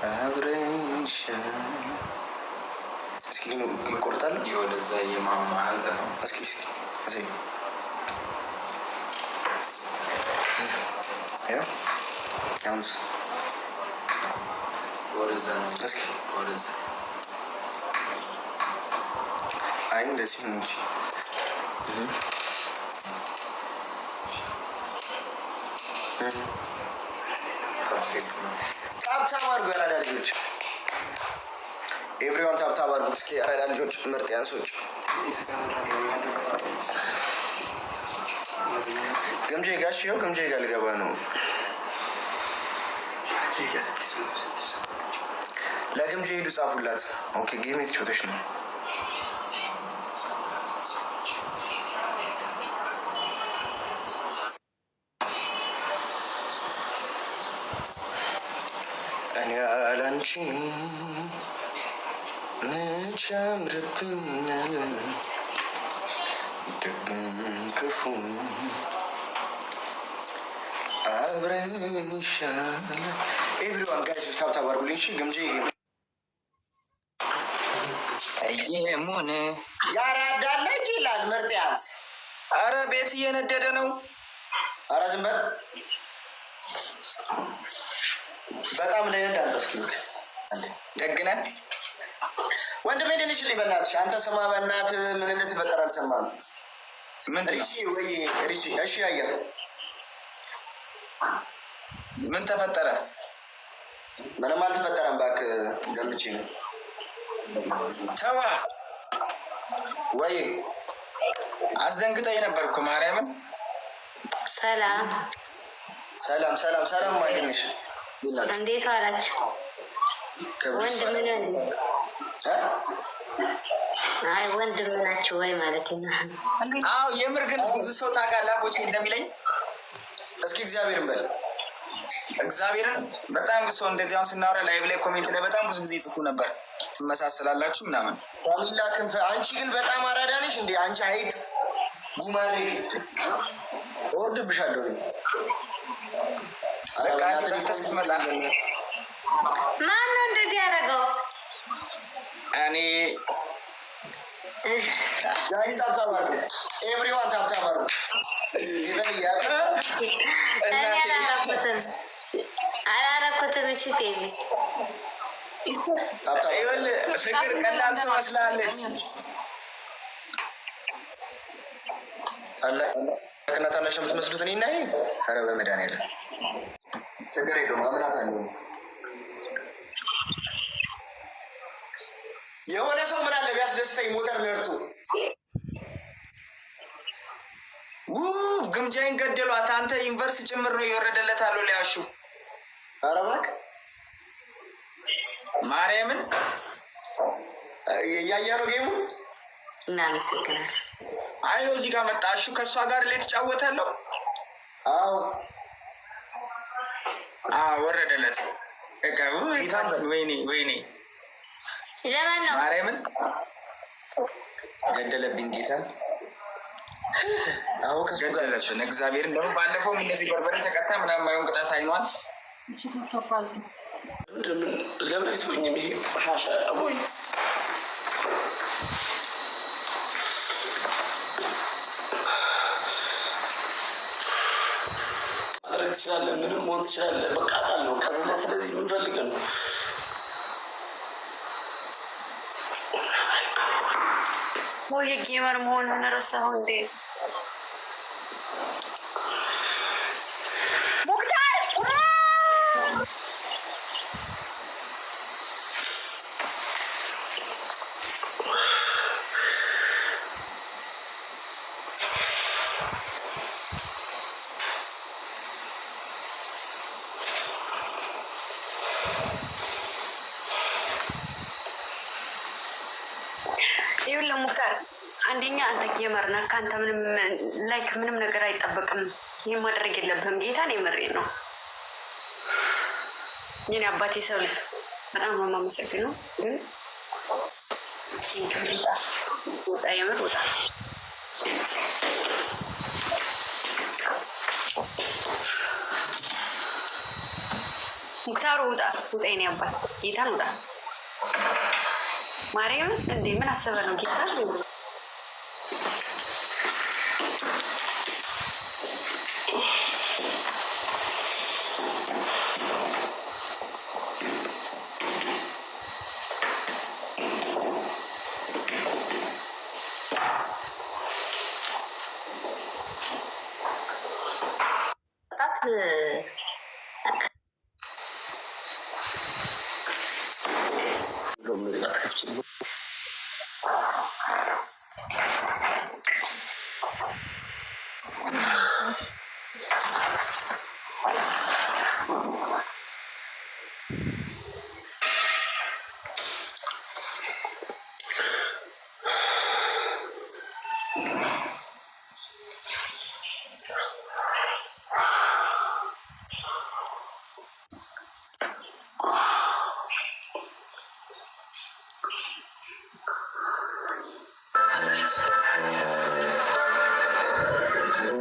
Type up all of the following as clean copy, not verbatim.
አብረንሻ እስኪ ነው ይቆርጣል። ወደዛ የማማ አልተ ነው። እስኪ እዚህ ያውንስ ወደዛ ነው። እስኪ ወደዛ አይ እንደዚህ ነው እንጂ ታብታብ አድርጉ ያራዳ ልጆች፣ ኤቭሪዋን ታብታብ አድርጉ እስኪ ያራዳ ልጆች፣ ምርጥ ያንሶች። ግምጄ ጋር ሽው ግምጄ ጋር ልገባ ነው። ለግምጄ ሄዱ ጻፉላት። ኦኬ ጌም የተጫወተች ነው። እኔ አላንቺ መች ያምርብኛል ደግም ክፉ አብረን ይሻላል። ኤቭሪዋን ጋይስ ታብታብ አድርጉልኝ። እሺ ግምጄ እየሙን ያራዳለች ይላል ምርጥ ያዝ። አረ ቤት እየነደደ ነው። አረ ዝም በል በጣም ላይ ነዳ። አንተስኪሉት ደግነን ወንድሜ ልንሽልኝ በእናትሽ አንተ ስማ፣ በእናት ምን እንደተፈጠረ አልሰማም። ምን ሪቺ ወይ ሪቺ? እሺ አየር ምን ተፈጠረ? ምንም አልተፈጠረም እባክህ፣ ገምቼ ነው። ተዋ ወይ አስደንግጠኝ ነበርኩ። ማርያምን ሰላም ሰላም ሰላም ሰላም። ማግኘሽ እንዴት ዋላችሁ? ወንድም ነን። አይ ወንድም ናችሁ ወይ ማለት ነው? አዎ የምር ግን ብዙ ሰው ታውቃለህ ቦቼ እንደሚለኝ። እስኪ እግዚአብሔርን በል እግዚአብሔርን በጣም ሰው እንደዚህ አሁን ስናወራ ላይቭ ላይ ኮሜንት ላይ በጣም ብዙ ጊዜ ይጽፉ ነበር ትመሳሰላላችሁ ምናምን። ፋሚላ ክንፈ አንቺ ግን በጣም አራዳ ነሽ እንዴ አንቺ አይጥ ጉማሬ ወርድብሻለሁ። በቃ አንተ ደፍተህ ስትመጣ ማን ነው እንደዚህ ያደረገው? እኔ ጋይስ ታብታባሩ ኤቭሪዋን ታብታባሩ አላረኩትም። እሺ ፌቢ ፍቅር ቀላል ሰው መስላለች። ታላቅና ታናሽ የምትመስሉት እኔ እና ኧረ በመድኃኒዓለም ችግር የለውም አምናት አለ። የሆነ ሰው ምን አለ ቢያስደስተኝ ሞተር ነርቱ ግምጃይን ገደሏት። አንተ ዩኒቨርስ ጭምር ነው የወረደለት አሉ ሊያሹ። ኧረ እባክህ ማርያምን እያያ ነው ጌሙ። እናመሰግናለን። አይ እዚህ ጋር መጣ እሺ። ከእሷ ጋር ላይ ተጫወታለሁ። አዎ ወረደለት። በቃ ወይኔ ወይኔ ለማን ነው ማርያምን ገደለብኝ ጌታን። አዎ ከሱ ጋር ገደለብን። እግዚአብሔር እንደው ባለፈውም እንደዚህ በርበሬ ተቀጣ ምናምን ማይሆን ቅጣት አይኗል። ለምን አይቶኝም? ይሄ ቆሻሻ አቦይ ማድረግ ትችላለህ። ምንም መሆን ትችላለህ። በቃ ቃል ነው ከዚህ ላይ ስለዚህ የምንፈልገው ነው። ወይ ጌመር መሆኑን ረሳሁ እንዴ? ይኸውልህ ሙክታር፣ አንደኛ አንተ ጌመር ነህ። ከአንተ ምንም ነገር አይጠበቅም። ይህ ማድረግ የለብህም። ጌታን የምሬን ነው። የኔ አባቴ ሰው ልጅ በጣም ነው የማመሰግነው። ግን ወጣ የምር ወጣ ሙክታሩ ውጣ ውጣ፣ የኔ አባት ጌታን ውጣ። ማርያም እንዴ ምን አሰበ ነው ጌታ?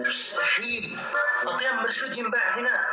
مستحيل اطيب مرشود ينباع هنا.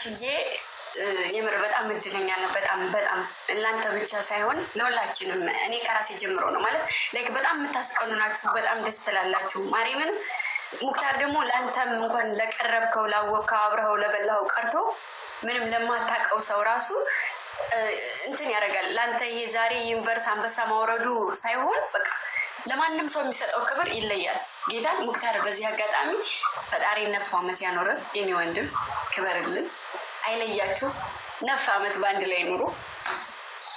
ጋሽዬ የምር በጣም እድለኛ ነህ። በጣም ለአንተ ብቻ ሳይሆን ለሁላችንም። እኔ ከራሴ ጀምሮ ነው ማለት ላይክ በጣም የምታስቀኑ ናችሁ። በጣም ደስ ትላላችሁ። ማርያምን ሙክታር ደግሞ ለአንተም እንኳን ለቀረብከው፣ ላወቅከው፣ አብረኸው ለበላኸው ቀርቶ ምንም ለማታውቀው ሰው ራሱ እንትን ያደርጋል። ለአንተ ይሄ ዛሬ ዩኒቨርስ አንበሳ ማውረዱ ሳይሆን በቃ ለማንም ሰው የሚሰጠው ክብር ይለያል። ጌታን ሙክታር በዚህ አጋጣሚ ፈጣሪ ነፍ ዓመት ያኖረ የኔ ወንድም ክበርልን፣ አይለያችሁ። ነፍ ዓመት በአንድ ላይ ኑሩ።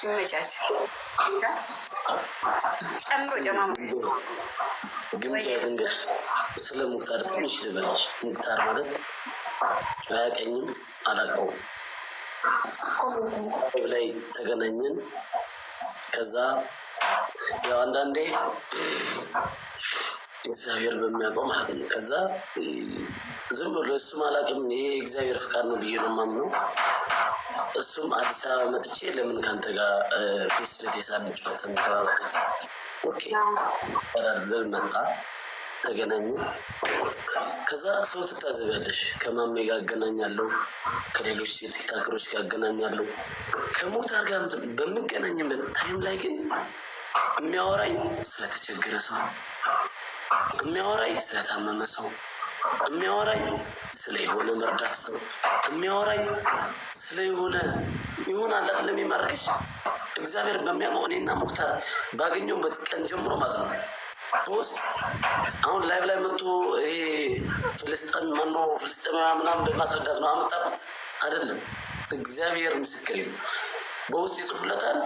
ይመቻችሁ። ጌታ ጨምሮ ጨማምሮ ግን እንግዲህ ስለ ሙክታር ትንሽ ልበልሽ። ሙክታር ማለት አያቀኝም፣ አላውቀውም። ላይ ተገናኘን። ከዛ ያው አንዳንዴ እግዚአብሔር በሚያውቀው ማለት ነው። ከዛ ዝም ብሎ እሱም አላውቅም፣ ይሄ እግዚአብሔር ፍቃድ ነው ብዬ ነው የማምነው። እሱም አዲስ አበባ መጥቼ ለምን ከአንተ ጋር ፌስ ለፌስ አንጫወትም ተባብኩት። ኦኬ ተራርበን መጣ፣ ተገናኘን። ከዛ ሰው ትታዘቢያለሽ፣ ከማሜ ጋር አገናኛለሁ፣ ከሌሎች የቲክታከሮች ጋር አገናኛለሁ። ከሙክታር ጋር በምገናኝበት ታይም ላይ ግን የሚያወራኝ ስለተቸገረ ሰው፣ የሚያወራኝ ስለታመመ ሰው፣ የሚያወራኝ ስለ የሆነ መርዳት ሰው፣ የሚያወራኝ ስለ የሆነ አላት ለሚማርከሽ እግዚአብሔር በሚያውቀው እኔና ሙክታር ባገኘሁበት ቀን ጀምሮ ማለት ነው በውስጥ አሁን ላይቭ ላይ መጥቶ ይሄ ፍልስጤም ማነው ፍልስጤማውያን ምናምን በማስረዳት ነው አመጣቁት አይደለም። እግዚአብሔር ምስክሬ ነው። በውስጥ ይጽፉለታል።